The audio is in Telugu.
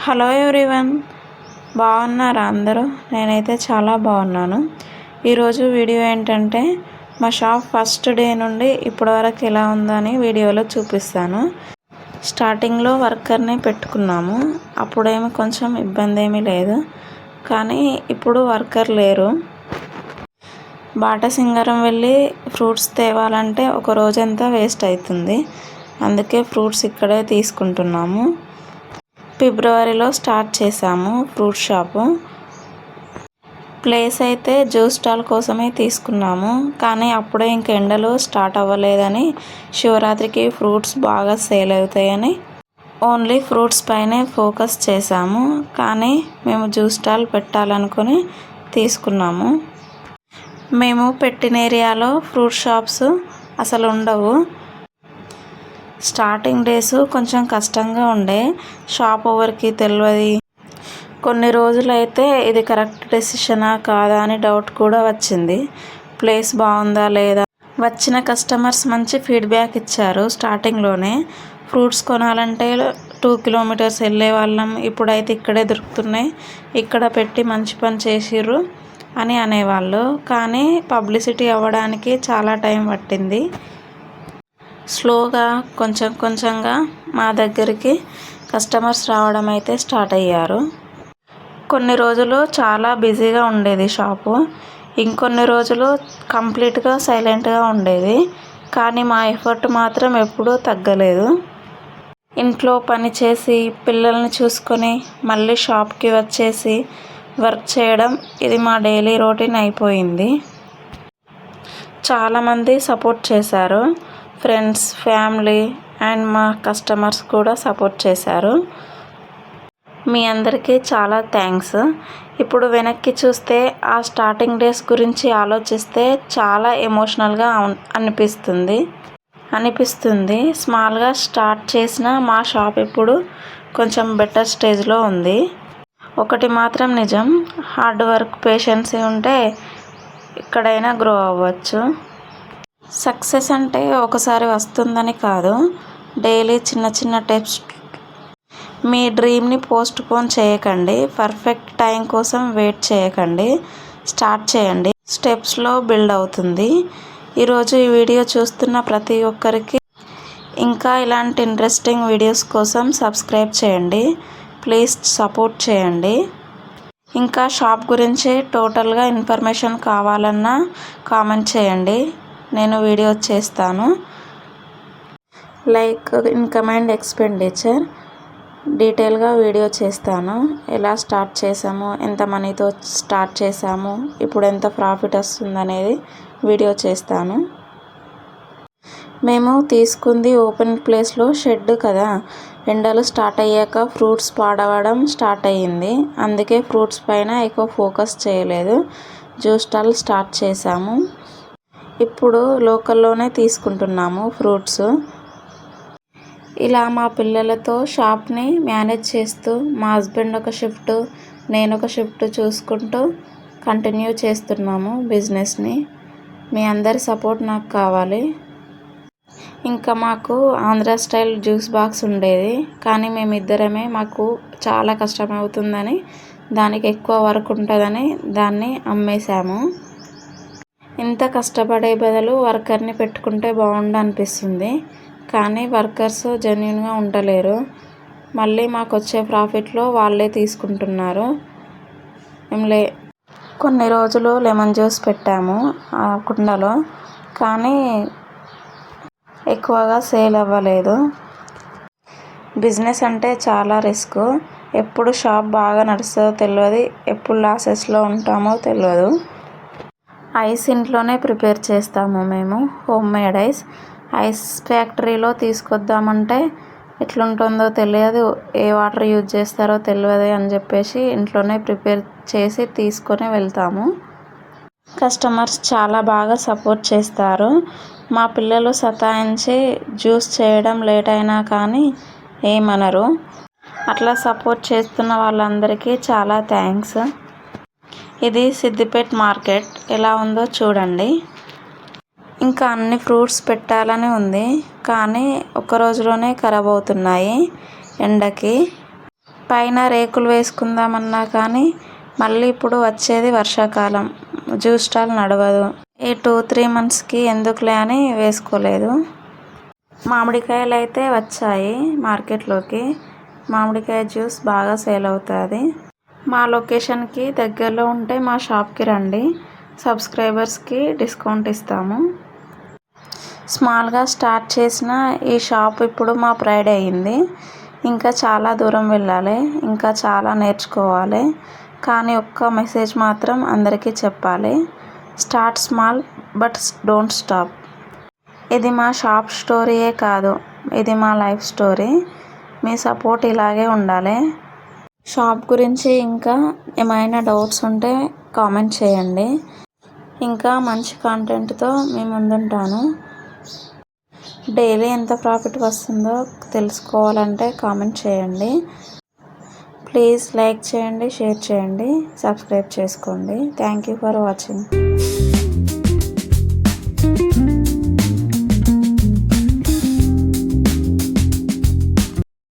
హలో ఎవ్రీవన్, బాగున్నారా అందరూ? నేనైతే చాలా బాగున్నాను. ఈరోజు వీడియో ఏంటంటే మా షాప్ ఫస్ట్ డే నుండి ఇప్పటి వరకు ఎలా ఉందని వీడియోలో చూపిస్తాను. స్టార్టింగ్లో వర్కర్ని పెట్టుకున్నాము. అప్పుడేమీ కొంచెం ఇబ్బంది ఏమీ లేదు, కానీ ఇప్పుడు వర్కర్ లేరు. బాటసింగారం వెళ్ళి ఫ్రూట్స్ తేవాలంటే ఒక రోజంతా వేస్ట్ అవుతుంది. అందుకే ఫ్రూట్స్ ఇక్కడే తీసుకుంటున్నాము. ఫిబ్రవరిలో స్టార్ట్ చేసాము ఫ్రూట్ షాపు. ప్లేస్ అయితే జ్యూస్ స్టాల్ కోసమే తీసుకున్నాము, కానీ అప్పుడే ఇంక ఎండలు స్టార్ట్ అవ్వలేదని, శివరాత్రికి ఫ్రూట్స్ బాగా సేల్ అవుతాయని ఓన్లీ ఫ్రూట్స్ పైనే ఫోకస్ చేసాము. కానీ మేము జ్యూస్ స్టాల్ పెట్టాలనుకుని తీసుకున్నాము. మేము పెట్టిన ఏరియాలో ఫ్రూట్ షాప్స్ అసలు ఉండవు. స్టార్టింగ్ డేస్ కొంచెం కష్టంగా ఉండే, షాప్ ఓవర్కి తెలియదు. కొన్ని రోజులైతే ఇది కరెక్ట్ డెసిషనా కాదా అని డౌట్ కూడా వచ్చింది. ప్లేస్ బాగుందా లేదా. వచ్చిన కస్టమర్స్ మంచి ఫీడ్బ్యాక్ ఇచ్చారు. స్టార్టింగ్లోనే ఫ్రూట్స్ కొనాలంటే 2 కిలోమీటర్స్ వెళ్ళే వాళ్ళం, ఇప్పుడైతే ఇక్కడే దొరుకుతున్నాయి, ఇక్కడ పెట్టి మంచి పని చేసిర్రు అని అనేవాళ్ళు. కానీ పబ్లిసిటీ అవ్వడానికి చాలా టైం పట్టింది. స్లోగా కొంచెంగా మా దగ్గరికి కస్టమర్స్ రావడం అయితే స్టార్ట్ అయ్యారు. కొన్ని రోజులు చాలా బిజీగా ఉండేది షాపు, ఇంకొన్ని రోజులు కంప్లీట్గా సైలెంట్గా ఉండేది. కానీ మా ఎఫర్ట్ మాత్రం ఎప్పుడూ తగ్గలేదు. ఇంట్లో పని చేసి పిల్లల్ని చూసుకొని మళ్ళీ షాప్కి వచ్చేసి వర్క్ చేయడం, ఇది మా డైలీ రొటీన్ అయిపోయింది. చాలామంది సపోర్ట్ చేశారు. ఫ్రెండ్స్, ఫ్యామిలీ అండ్ మా కస్టమర్స్ కూడా సపోర్ట్ చేశారు. మీ అందరికీ చాలా థ్యాంక్స్. ఇప్పుడు వెనక్కి చూస్తే ఆ స్టార్టింగ్ డేస్ గురించి ఆలోచిస్తే చాలా ఎమోషనల్గా అనిపిస్తుంది. స్మాల్గా స్టార్ట్ చేసిన మా షాప్ ఇప్పుడు కొంచెం బెటర్ స్టేజ్లో ఉంది. ఒకటి మాత్రం నిజం, హార్డ్ వర్క్, పేషెన్సీ ఉంటే ఎక్కడైనా గ్రో అవ్వచ్చు. సక్సెస్ అంటే ఒకసారి వస్తుందని కాదు, డైలీ చిన్న టిప్స్. మీ డ్రీమ్ని పోస్ట్ పోన్ చేయకండి, పర్ఫెక్ట్ టైం కోసం వెయిట్ చేయకండి, స్టార్ట్ చేయండి. స్టెప్స్లో బిల్డ్ అవుతుంది. ఈరోజు ఈ వీడియో చూస్తున్న ప్రతి ఒక్కరికి ఇంకా ఇలాంటి ఇంట్రెస్టింగ్ వీడియోస్ కోసం సబ్స్క్రైబ్ చేయండి. ప్లీజ్ సపోర్ట్ చేయండి. ఇంకా షాప్ గురించి టోటల్గా ఇన్ఫర్మేషన్ కావాలన్నా కామెంట్ చేయండి, నేను వీడియో చేస్తాను. లైక్ ఇన్కమ్ అండ్ ఎక్స్పెండిచర్ డీటెయిల్గా వీడియో చేస్తాను. ఎలా స్టార్ట్ చేసాము, ఎంత మనీతో స్టార్ట్ చేసాము, ఇప్పుడు ఎంత ప్రాఫిట్ వస్తుందనేది వీడియో చేస్తాను. మేము తీసుకుంది ఓపెన్ ప్లేస్లో షెడ్ కదా, ఎండలు స్టార్ట్ అయ్యాక ఫ్రూట్స్ పాడవడం స్టార్ట్ అయ్యింది. అందుకే ఫ్రూట్స్ పైన ఎక్కువ ఫోకస్ చేయలేదు, జ్యూస్ స్టాల్ స్టార్ట్ చేసాము. ఇప్పుడు లోకల్లోనే తీసుకుంటున్నాము ఫ్రూట్స్. ఇలా మా పిల్లలతో షాప్ని మేనేజ్ చేస్తూ, మా హస్బెండ్ ఒక షిఫ్ట్, నేను ఒక షిఫ్ట్ చూసుకుంటూ కంటిన్యూ చేస్తున్నాము బిజినెస్ని. మీ అందరి సపోర్ట్ నాకు కావాలి. ఇంకా మాకు ఆంధ్ర స్టైల్ జ్యూస్ బాక్స్ ఉండేది, కానీ మేమిద్దరమే, మాకు చాలా కష్టమవుతుందని, దానికి ఎక్కువ వర్క్ ఉంటుందని దాన్ని అమ్మేశాము. ఇంత కష్టపడే బదులు వర్కర్ని పెట్టుకుంటే బాగుండు అనిపిస్తుంది. కానీ వర్కర్స్ జెన్యూన్గా ఉండలేరు. మళ్ళీ మాకు వచ్చే ప్రాఫిట్లో వాళ్ళే తీసుకుంటున్నారు. కొన్ని రోజులు లెమన్ జ్యూస్ పెట్టాము ఆ కుండలో, కానీ ఎక్కువగా సేల్ అవ్వలేదు. బిజినెస్ అంటే చాలా రిస్క్. ఎప్పుడు షాప్ బాగా నడుస్తుందో తెలియదు, ఎప్పుడు లాసెస్లో ఉంటామో తెలియదు. ఐస్ ఇంట్లోనే ప్రిపేర్ చేస్తాము మేము, హోమ్ మేడ్ ఐస్ ఫ్యాక్టరీలో తీసుకొద్దామంటే ఎట్లుంటుందో తెలియదు, ఏ వాటర్ యూజ్ చేస్తారో తెలియదు అని చెప్పేసి ఇంట్లోనే ప్రిపేర్ చేసి తీసుకొని వెళ్తాము. కస్టమర్స్ చాలా బాగా సపోర్ట్ చేస్తారు. మా పిల్లలు సతాయించి జ్యూస్ చేయడం లేట్ అయినా కానీ ఏమనరు. అట్లా సపోర్ట్ చేస్తున్న వాళ్ళందరికీ చాలా థ్యాంక్స్. ఇది సిద్దిపేట్ మార్కెట్, ఎలా ఉందో చూడండి. ఇంకా అన్ని ఫ్రూట్స్ పెట్టాలని ఉంది, కానీ ఒక్క రోజులోనే ఖరాబ్ అవుతున్నాయి ఎండకి. పైన రేకులు వేసుకుందామన్నా కానీ మళ్ళీ ఇప్పుడు వచ్చేది వర్షాకాలం, జ్యూస్ స్టాల్ నడవదు. ఈ 2-3 మంత్స్కి ఎందుకులే అని వేసుకోలేదు. మామిడికాయలు అయితే వచ్చాయి మార్కెట్లోకి. మామిడికాయ జ్యూస్ బాగా సేల్ అవుతుంది. మా లొకేషన్కి దగ్గరలో ఉంటే మా షాప్కి రండి, సబ్స్క్రైబర్స్కి డిస్కౌంట్ ఇస్తాము. స్మాల్గా స్టార్ట్ చేసిన ఈ షాప్ ఇప్పుడు మా ప్రైడ్ అయ్యింది. ఇంకా చాలా దూరం వెళ్ళాలి, ఇంకా చాలా నేర్చుకోవాలి. కానీ ఒక్క మెసేజ్ మాత్రం అందరికీ చెప్పాలి, start small but don't stop. ఇది మా షాప్ స్టోరీయే కాదు, ఇది మా లైఫ్ స్టోరీ. మీ సపోర్ట్ ఇలాగే ఉండాలి. షాప్ గురించి ఇంకా ఏమైనా డౌట్స్ ఉంటే కామెంట్ చేయండి. ఇంకా మంచి కంటెంట్తో మీ ముందుంటాను. డైలీ ఎంత ప్రాఫిట్ వస్తుందో తెలుసుకోవాలంటే కామెంట్ చేయండి. ప్లీజ్ లైక్ చేయండి, షేర్ చేయండి, సబ్స్క్రైబ్ చేసుకోండి. Thank you for watching.